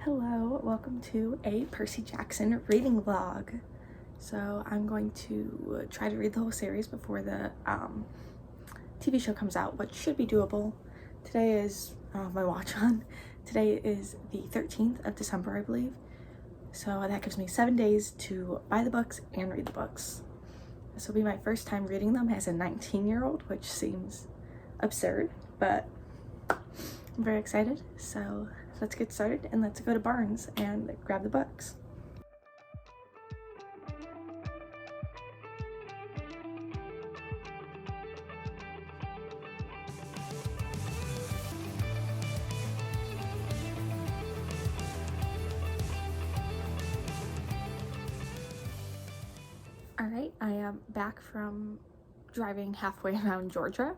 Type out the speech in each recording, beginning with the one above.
Hello, welcome to a Percy Jackson reading vlog. So I'm going to try to read the whole series before the TV show comes out, which should be doable. Today is my watch on. Today is the 13th of December, I believe. So that gives me 7 days to buy the books and read the books. This will be my first time reading them as a 19-year-old, which seems absurd, but I'm very excited. So let's get started and let's go to Barnes and grab the books. All right, I am back from driving halfway around Georgia.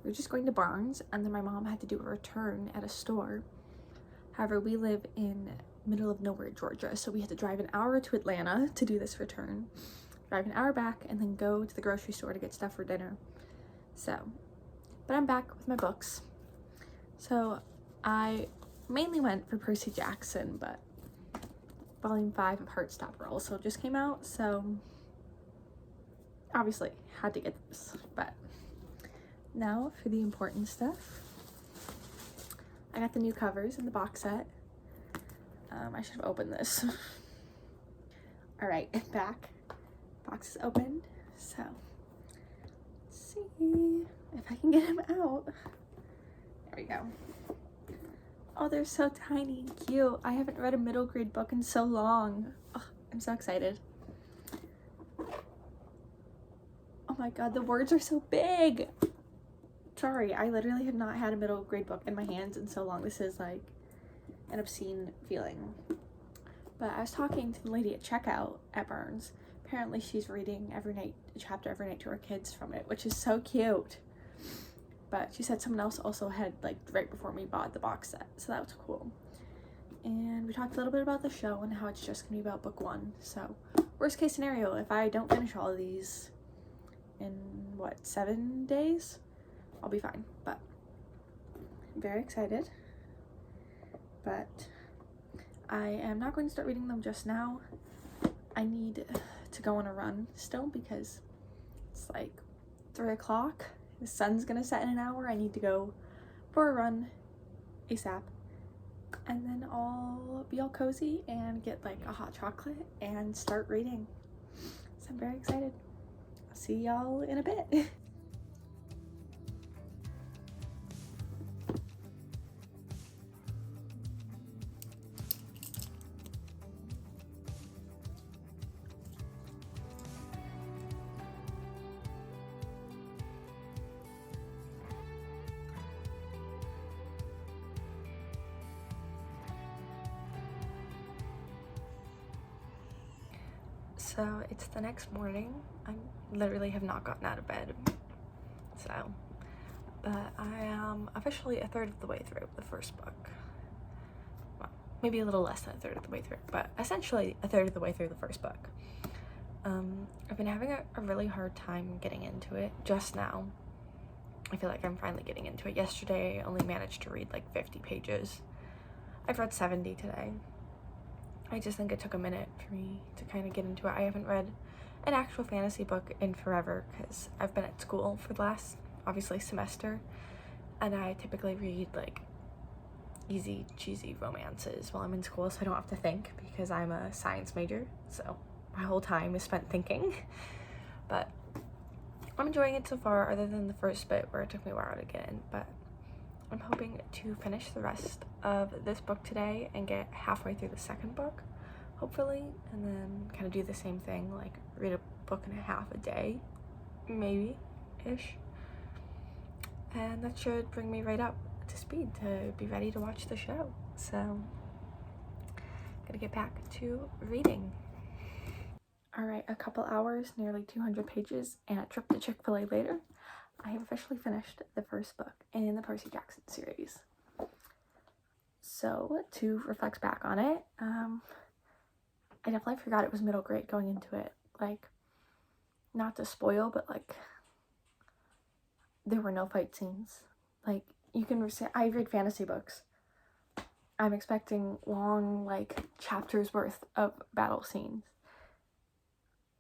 We're just going to Barnes, and then my mom had to do a return at a store. However, we live in middle of nowhere, Georgia, so we had to drive an hour to Atlanta to do this return, drive an hour back, and then go to the grocery store to get stuff for dinner. But I'm back with my books. So I mainly went for Percy Jackson, but Volume 5 of Heartstopper also just came out, so obviously had to get this. But now for the important stuff. I got the new covers in the box set. I should have opened this. All right, back. Box is opened. So let's see if I can get him out. There we go. Oh, they're so tiny and cute. I haven't read a middle grade book in so long. Oh, I'm so excited. Oh my god, the words are so big. Sorry, I literally have not had a middle grade book in my hands in so long. This is like an obscene feeling. But I was talking to the lady at checkout at Barnes. Apparently she's reading every night, a chapter every night to her kids from it, which is so cute. But she said someone else also had, like, right before me bought the box set, so that was cool. And we talked a little bit about the show and how it's just gonna be about book 1. So worst case scenario, if I don't finish all of these in 7 days, I'll be fine. But I'm very excited. But I am not going to start reading them just now. I need to go on a run still because it's like 3 o'clock. The sun's gonna set in an hour. I need to go for a run ASAP. And then I'll be all cozy and get like a hot chocolate and start reading. So I'm very excited. I'll see y'all in a bit. So it's the next morning. I literally have not gotten out of bed. But I am officially a third of the way through the first book. Well, maybe a little less than a third of the way through, but essentially a third of the way through the first book. I've been having a really hard time getting into it just now. I feel like I'm finally getting into it. Yesterday I only managed to read like 50 pages. I've read 70 today. I just think it took a minute for me to kind of get into it. I haven't read an actual fantasy book in forever because I've been at school for the last, obviously, semester, and I typically read like easy, cheesy romances while I'm in school so I don't have to think because I'm a science major, so my whole time is spent thinking. But I'm enjoying it so far, other than the first bit where it took me a while to get in. But I'm hoping to finish the rest of this book today and get halfway through the second book, hopefully, and then kind of do the same thing, like read a book and a half a day, maybe-ish. And that should bring me right up to speed to be ready to watch the show. So, gotta get back to reading. All right, a couple hours, nearly 200 pages, and a trip to Chick-fil-A later. I have officially finished the first book in the Percy Jackson series. So, to reflect back on it, I definitely forgot it was middle grade going into it. Like, not to spoil, but like, there were no fight scenes. Like, you can I read fantasy books. I'm expecting long, like, chapters worth of battle scenes.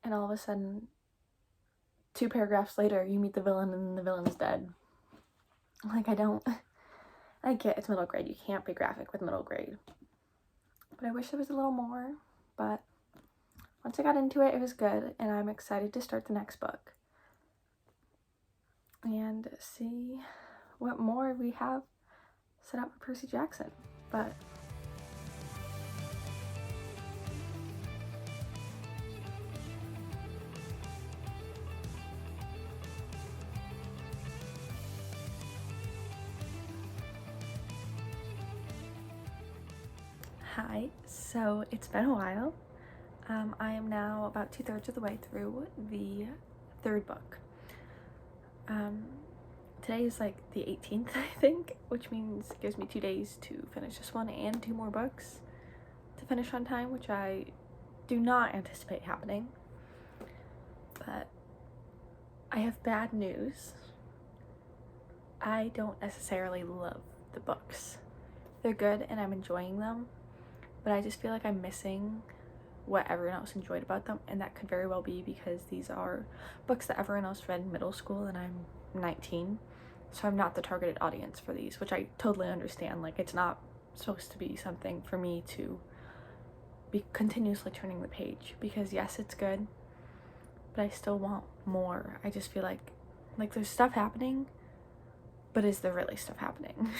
And all of a sudden, 2 paragraphs later, you meet the villain and the villain's dead. Like, I get it's middle grade. You can't be graphic with middle grade. But I wish there was a little more. But once I got into it, it was good. And I'm excited to start the next book. And see what more we have set up for Percy Jackson. But hi, so it's been a while. I am now about 2/3 of the way through the 3rd book. Today is like the 18th, I think, which means it gives me 2 days to finish this one and 2 more books to finish on time, which I do not anticipate happening. But I have bad news. I don't necessarily love the books. They're good and I'm enjoying them, but I just feel like I'm missing what everyone else enjoyed about them, and that could very well be because these are books that everyone else read in middle school and I'm 19, so I'm not the targeted audience for these, which I totally understand. Like, it's not supposed to be something for me to be continuously turning the page, because yes, it's good, but I still want more. I just feel like there's stuff happening, but is there really stuff happening?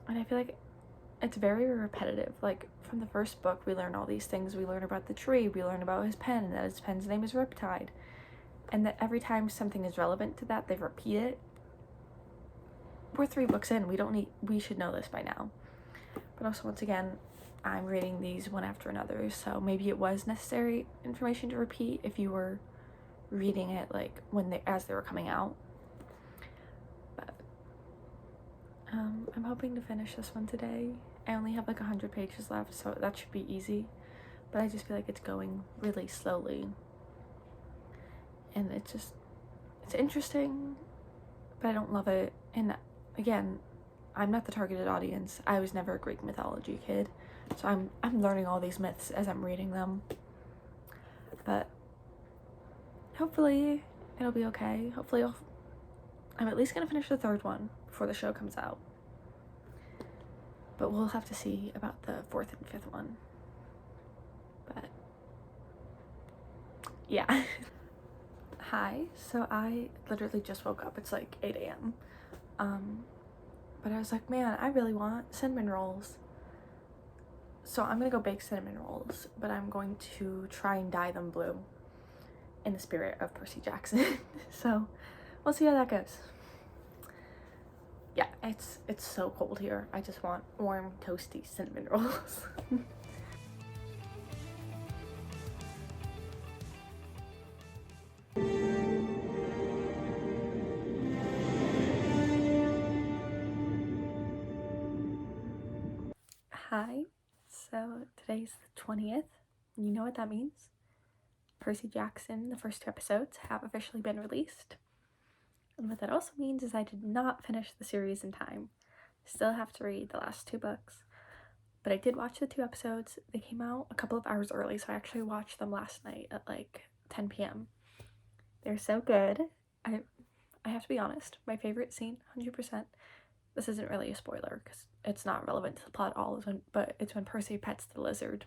And I feel like it's very repetitive. Like, from the first book, we learn all these things. We learn about the tree, we learn about his pen, and that his pen's name is Riptide, and that every time something is relevant to that, they repeat it. We're 3 books in. We should know this by now. But also, once again, I'm reading these one after another, so maybe it was necessary information to repeat if you were reading it like as they were coming out. But I'm hoping to finish this one today. I only have like 100 pages left, so that should be easy, but I just feel like it's going really slowly, and it's interesting, but I don't love it. And again, I'm not the targeted audience. I was never a Greek mythology kid, so I'm learning all these myths as I'm reading them. But hopefully it'll be okay. Hopefully I'm at least gonna finish the 3rd one before the show comes out. But we'll have to see about the 4th and 5th one. But yeah. Hi, so I literally just woke up. It's like 8 a.m. But I was like, man, I really want cinnamon rolls. So I'm gonna go bake cinnamon rolls, but I'm going to try and dye them blue in the spirit of Percy Jackson. So we'll see how that goes. Yeah, it's so cold here. I just want warm, toasty cinnamon rolls. Hi, so today's the 20th. You know what that means? Percy Jackson, the first 2 episodes, have officially been released. And what that also means is I did not finish the series in time. Still have to read the last 2 books. But I did watch the 2 episodes. They came out a couple of hours early, so I actually watched them last night at like 10 p.m. They're so good. I have to be honest, my favorite scene, 100%. This isn't really a spoiler because it's not relevant to the plot at all, but it's when Percy pets the lizard.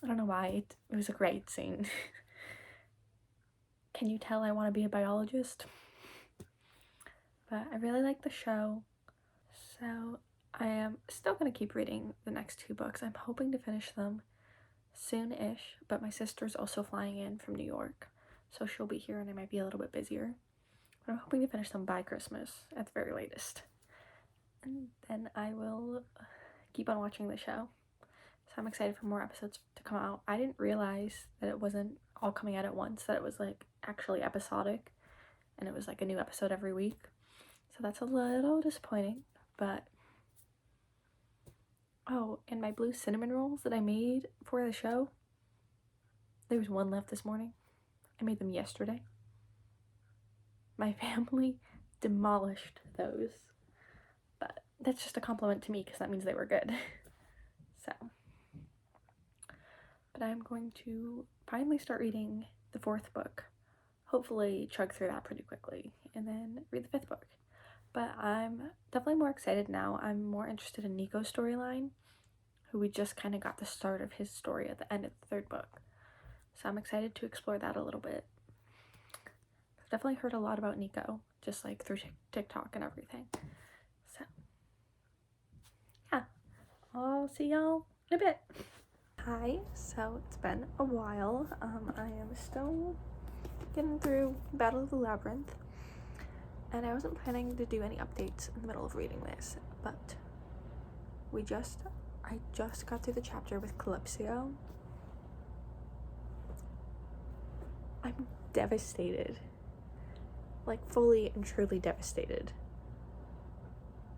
I don't know why, it was a great scene. Can you tell I want to be a biologist? But I really like the show, so I am still going to keep reading the next 2 books. I'm hoping to finish them soon-ish, but my sister's also flying in from New York, so she'll be here and I might be a little bit busier. But I'm hoping to finish them by Christmas at the very latest. And then I will keep on watching the show. So I'm excited for more episodes to come out. I didn't realize that it wasn't all coming out at once, that it was like actually episodic, and it was like a new episode every week. So that's a little disappointing, but oh, and my blue cinnamon rolls that I made for the show, there was 1 left this morning. I made them yesterday. My family demolished those, but that's just a compliment to me because that means they were good. So, but I'm going to finally start reading the 4th book, hopefully chug through that pretty quickly, and then read the 5th book. But I'm definitely more excited now. I'm more interested in Nico's storyline, who we just kind of got the start of his story at the end of the 3rd book. So I'm excited to explore that a little bit. I've definitely heard a lot about Nico, just like through TikTok and everything. So, yeah, I'll see y'all in a bit. Hi, so it's been a while. I am still getting through Battle of the Labyrinth, and I wasn't planning to do any updates in the middle of reading this, but I just got through the chapter with Calypso. I'm devastated, like fully and truly devastated.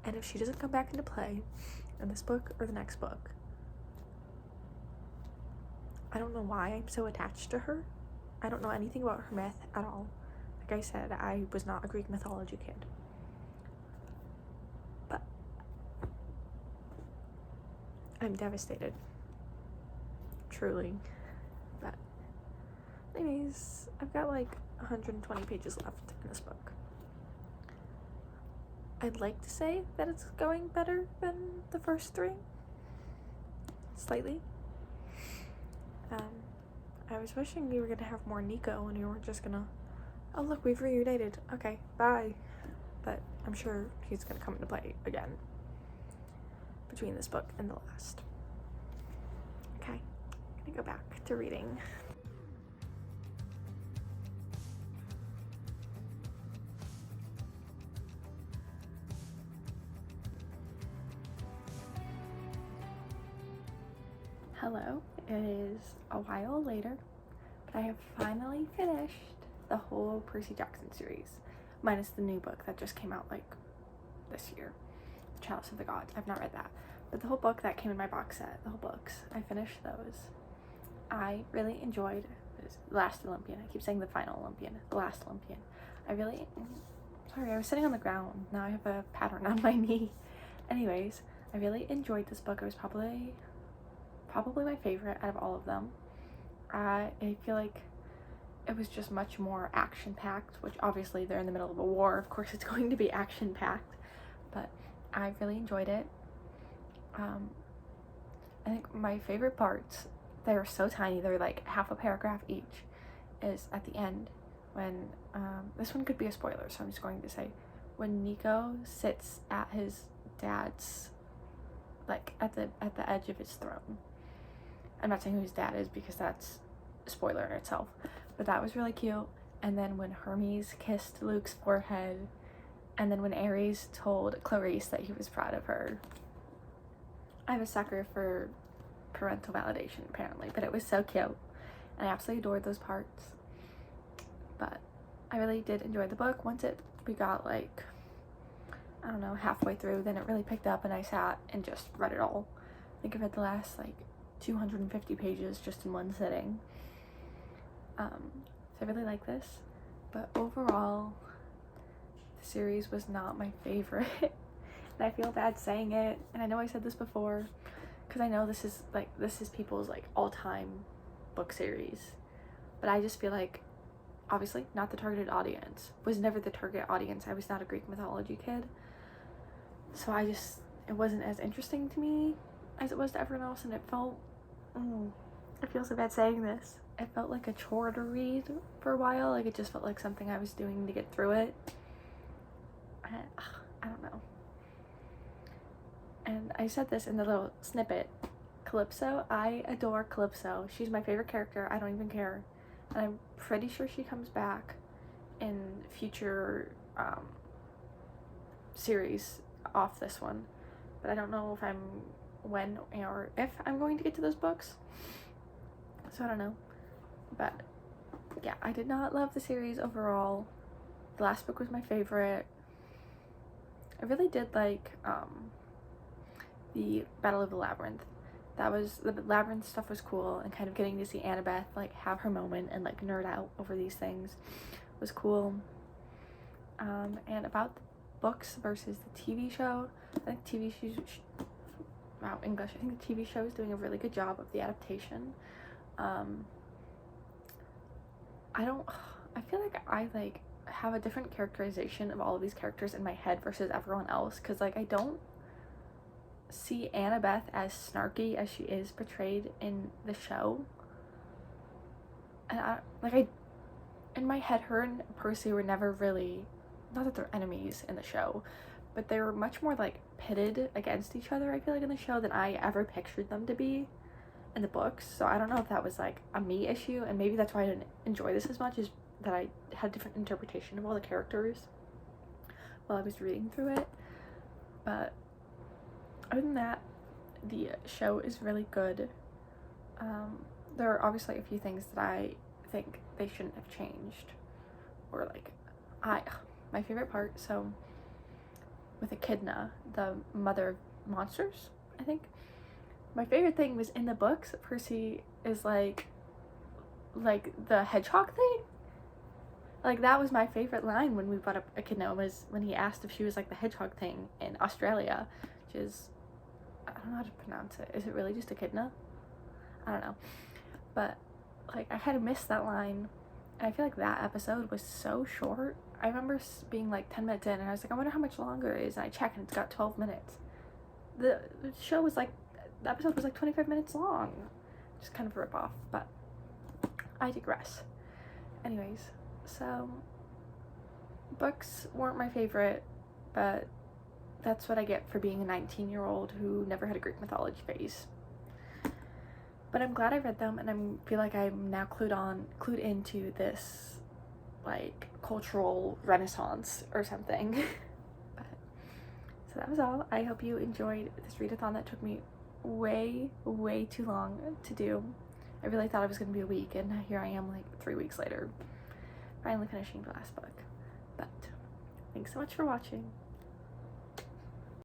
And if she doesn't come back into play in this book or the next book, I don't know why I'm so attached to her. I don't know anything about her myth at all. Like I said, I was not a Greek mythology kid. But I'm devastated. Truly. But anyways, I've got like 120 pages left in this book. I'd like to say that it's going better than the first 3. Slightly. I was wishing we were gonna have more Nico and we weren't just gonna, oh look, we've reunited, okay, bye. But I'm sure he's gonna come into play again between this book and the last. Okay, I'm gonna go back to reading. Hello, it is a while later, but I have finally finished the whole Percy Jackson series, minus the new book that just came out like this year, Chalice of the Gods. I've not read that, but the whole book that came in my box set, the whole books, I finished those. I really enjoyed The Last Olympian. I keep saying the final Olympian, The Last Olympian. I was sitting on the ground, now I have a pattern on my knee. Anyways, I really enjoyed this book. It was probably my favorite out of all of them. I feel like it was just much more action-packed, which obviously they're in the middle of a war, of course it's going to be action-packed, but I really enjoyed it. I think my favorite parts, they're so tiny, they're like half a paragraph each, is at the end when, this one could be a spoiler, so I'm just going to say, when Nico sits at his dad's, like at the edge of his throne. I'm not saying who his dad is because that's a spoiler in itself, but that was really cute. And then when Hermes kissed Luke's forehead, and then when Ares told Clarice that he was proud of her. I'm a sucker for parental validation apparently, but it was so cute and I absolutely adored those parts. But I really did enjoy the book. Once we got like, I don't know, halfway through, then it really picked up and I sat and just read it all. I think I read the last like 250 pages just in one sitting. So I really like this, but overall the series was not my favorite. And I feel bad saying it, and I know I said this before because I know this is people's like all-time book series, but I just feel like obviously not the targeted audience, was never the target audience. I was not a Greek mythology kid, so it wasn't as interesting to me as it was to everyone else, and it felt, I feel so bad saying this, it felt like a chore to read for a while. Like it just felt like something I was doing to get through it. I don't know. And I said this in the little snippet, Calypso, I adore Calypso. She's my favorite character. I don't even care. And I'm pretty sure she comes back in future series off this one. But I don't know if when or if I'm going to get to those books. So I don't know. But yeah, I did not love the series overall. The last book was my favorite. I really did like the Battle of the Labyrinth. The Labyrinth stuff was cool, and kind of getting to see Annabeth like have her moment and like nerd out over these things was cool. And about the books versus the TV show, I think wow, English. I think the TV show is doing a really good job of the adaptation. I feel like I like have a different characterization of all of these characters in my head versus everyone else, because like I don't see Annabeth as snarky as she is portrayed in the show. And in my head, her and Percy were never really, not that they're enemies in the show, but they were much more like pitted against each other, I feel like, in the show than I ever pictured them to be in the books. So I don't know if that was like a me issue, and maybe that's why I didn't enjoy this as much, is that I had a different interpretation of all the characters while I was reading through it. But other than that, the show is really good. There are obviously a few things that I think they shouldn't have changed, or like my favorite part, so with Echidna, the mother of monsters, I think my favorite thing was in the books, Percy is like the hedgehog thing. Like, that was my favorite line when we brought up Echidna, was when he asked if she was like the hedgehog thing in Australia, which is, I don't know how to pronounce it. Is it really just Echidna? I don't know. But like, I had missed that line, and I feel like that episode was so short. I remember being like 10 minutes in, and I was like, I wonder how much longer it is, and I check, and it's got 12 minutes. The show was like, the episode was like 25 minutes long. Just kind of a rip-off, but I digress. Anyways, so books weren't my favorite, but that's what I get for being a 19-year-old who never had a Greek mythology phase. But I'm glad I read them, and I feel like I'm now clued into this like cultural renaissance or something. But, so that was all. I hope you enjoyed this readathon that took me way too long to do. I really thought it was going to be a week, and here I am like 3 weeks later, finally finishing the last book. But thanks so much for watching.